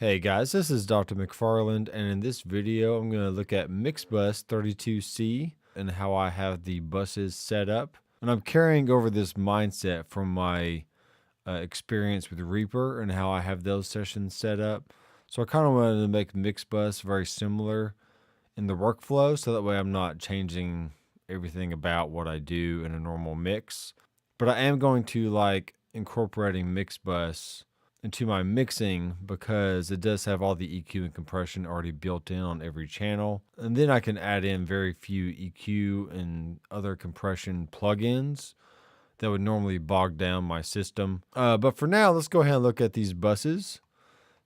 Hey guys, this is Dr. McFarland, and in this video, I'm going to look at Mixbus 32C and how I have the buses set up. And I'm carrying over this mindset from my experience with Reaper and how I have those sessions set up. So I kind of wanted to make Mixbus very similar in the workflow, so that way I'm not changing everything about what I do in a normal mix. But I am going to like incorporating Mixbus into my mixing because it does have all the EQ and compression already built in on every channel. And then I can add in very few EQ and other compression plugins that would normally bog down my system. But for now, let's go ahead and look at these buses.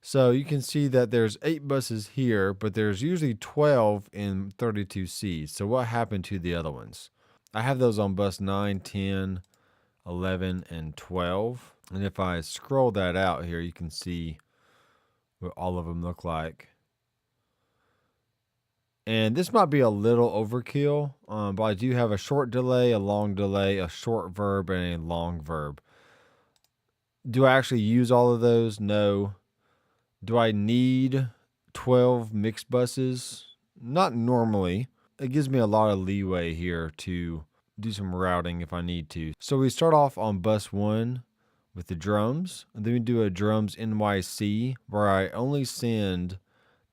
So you can see that there's 8 buses here, but there's usually 12 in 32C. So what happened to the other ones? I have those on bus 9, 10, 11, and 12. And if I scroll that out here, you can see what all of them look like. And this might be a little overkill, but I do have a short delay, a long delay, a short verb, and a long verb. Do I actually use all of those? No. Do I need 12 mixed buses? Not normally. It gives me a lot of leeway here to do some routing if I need to. So we start off on bus 1 with the drums, and then we do a drums NYC where I only send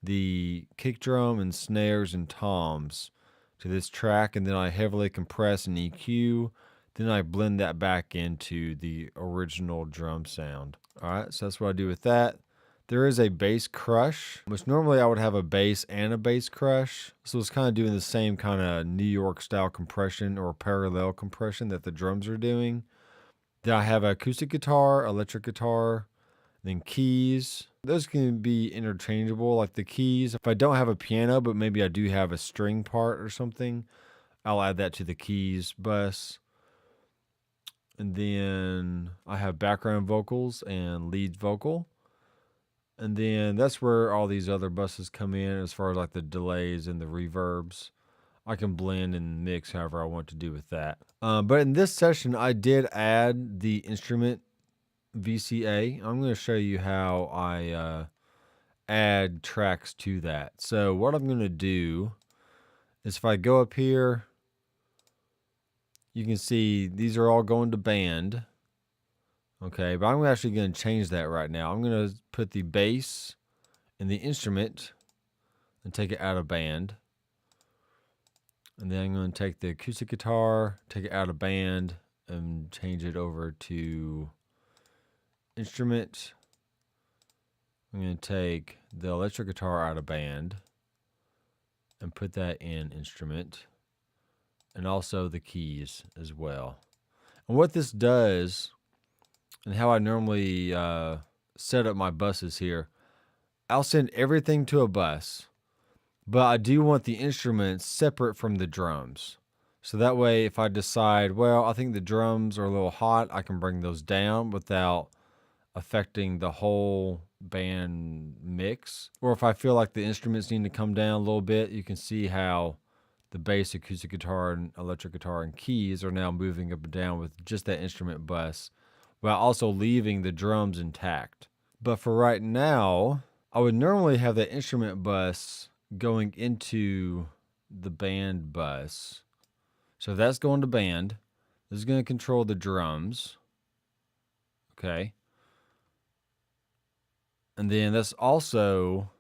the kick drum and snares and toms to this track, and then I heavily compress and EQ. Then I blend that back into the original drum sound. All right, so that's what I do with that. There is a bass crush, which normally I would have a bass and a bass crush. So it's kind of doing the same kind of New York style compression or parallel compression that the drums are doing. Then I have acoustic guitar, electric guitar, then keys. Those can be interchangeable, like the keys. If I don't have a piano, but maybe I do have a string part or something, I'll add that to the keys bus. And then I have background vocals and lead vocal. And then that's where all these other buses come in as far as like the delays and the reverbs. I can blend and mix however I want to do with that. But in this session, I did add the instrument VCA. I'm going to show you how I add tracks to that. So what I'm going to do is if I go up here, you can see these are all going to band. Okay, but I'm actually going to change that right now. I'm going to put the bass in the instrument and take it out of band. And then I'm going to take the acoustic guitar, take it out of band, and change it over to instrument. I'm going to take the electric guitar out of band and put that in instrument, and also the keys as well. And what this does, and how I normally set up my buses here, I'll send everything to a bus, but I do want the instruments separate from the drums. So that way, if I decide, well, I think the drums are a little hot, I can bring those down without affecting the whole band mix. Or if I feel like the instruments need to come down a little bit, you can see how the bass, acoustic guitar, and electric guitar and keys are now moving up and down with just that instrument bus, while also leaving the drums intact. But for right now, I would normally have that instrument bus going into the band bus. So that's going to band. This is going to control the drums. Okay. And then let's also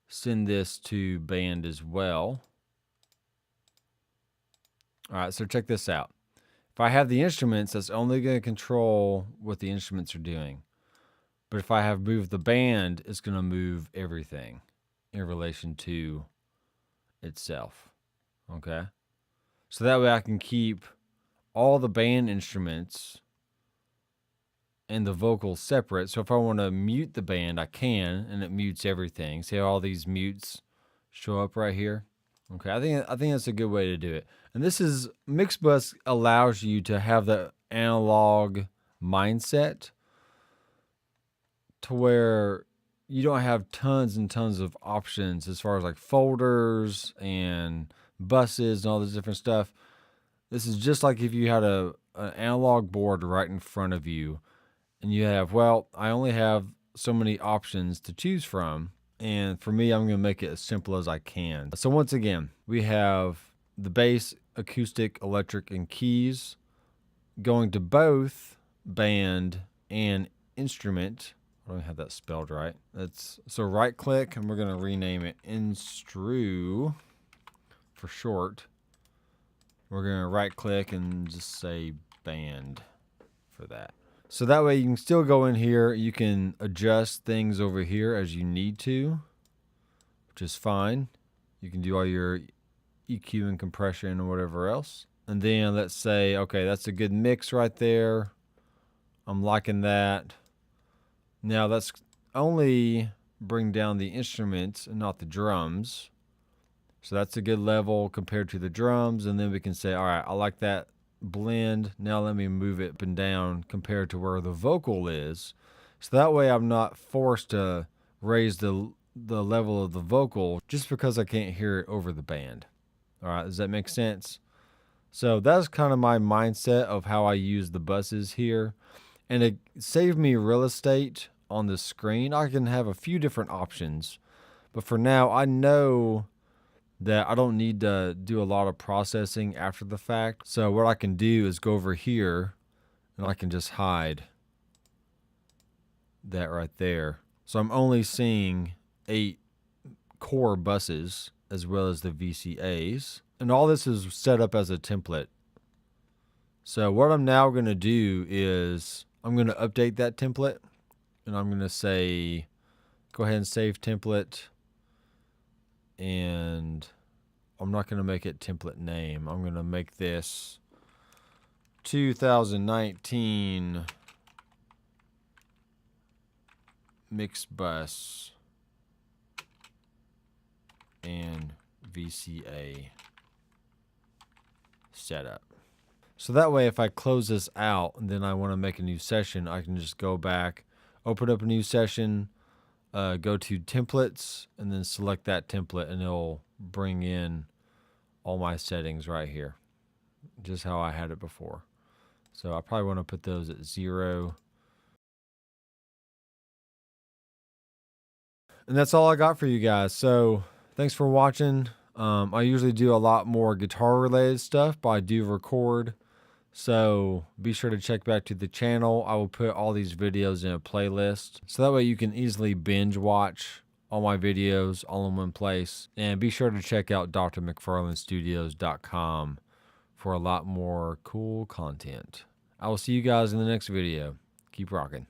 send this to band as well. All right, so check this out. If I have the instruments, that's only going to control what the instruments are doing. But if I have moved the band, it's going to move everything in relation to itself. Okay? So that way I can keep all the band instruments and the vocals separate. So if I want to mute the band, I can, and it mutes everything. See how all these mutes show up right here? Okay, I think that's a good way to do it. And this is, Mixbus allows you to have the analog mindset to where you don't have tons and tons of options as far as like folders and buses and all this different stuff. This is just like if you had an analog board right in front of you and you have, well, I only have so many options to choose from. And for me, I'm going to make it as simple as I can. So once again, we have the bass, acoustic, electric, and keys going to both band and instrument. I don't have that spelled right. So right click, and we're going to rename it Instru for short. We're going to right click and just say band for that. So that way you can still go in here. You can adjust things over here as you need to, which is fine. You can do all your EQ and compression or whatever else. And then let's say, okay, that's a good mix right there. I'm liking that. Now let's only bring down the instruments and not the drums. So that's a good level compared to the drums. And then we can say, all right, I like that blend. Now let me move it up and down compared to where the vocal is. So that way I'm not forced to raise the level of the vocal just because I can't hear it over the band. All right, does that make sense? So that's kind of my mindset of how I use the buses here. And it saved me real estate on the screen. I can have a few different options. But for now, I know that I don't need to do a lot of processing after the fact. So what I can do is go over here and I can just hide that right there. So I'm only seeing 8 core buses as well as the VCAs. And all this is set up as a template. So what I'm now going to do is I'm going to update that template. And I'm going to say, go ahead and save template. And I'm not going to make it template name. I'm going to make this 2019 Mixbus and VCA setup. So that way, if I close this out and then I want to make a new session, I can just go back, open up a new session, go to templates, and then select that template, and it'll bring in all my settings right here, just how I had it before. So I probably want to put those at 0. And that's all I got for you guys. So thanks for watching. I usually do a lot more guitar related stuff, but I do record. So be sure to check back to the channel. I will put all these videos in a playlist. So that way you can easily binge watch all my videos all in one place. And be sure to check out drmcfarlandstudios.com for a lot more cool content. I will see you guys in the next video. Keep rocking.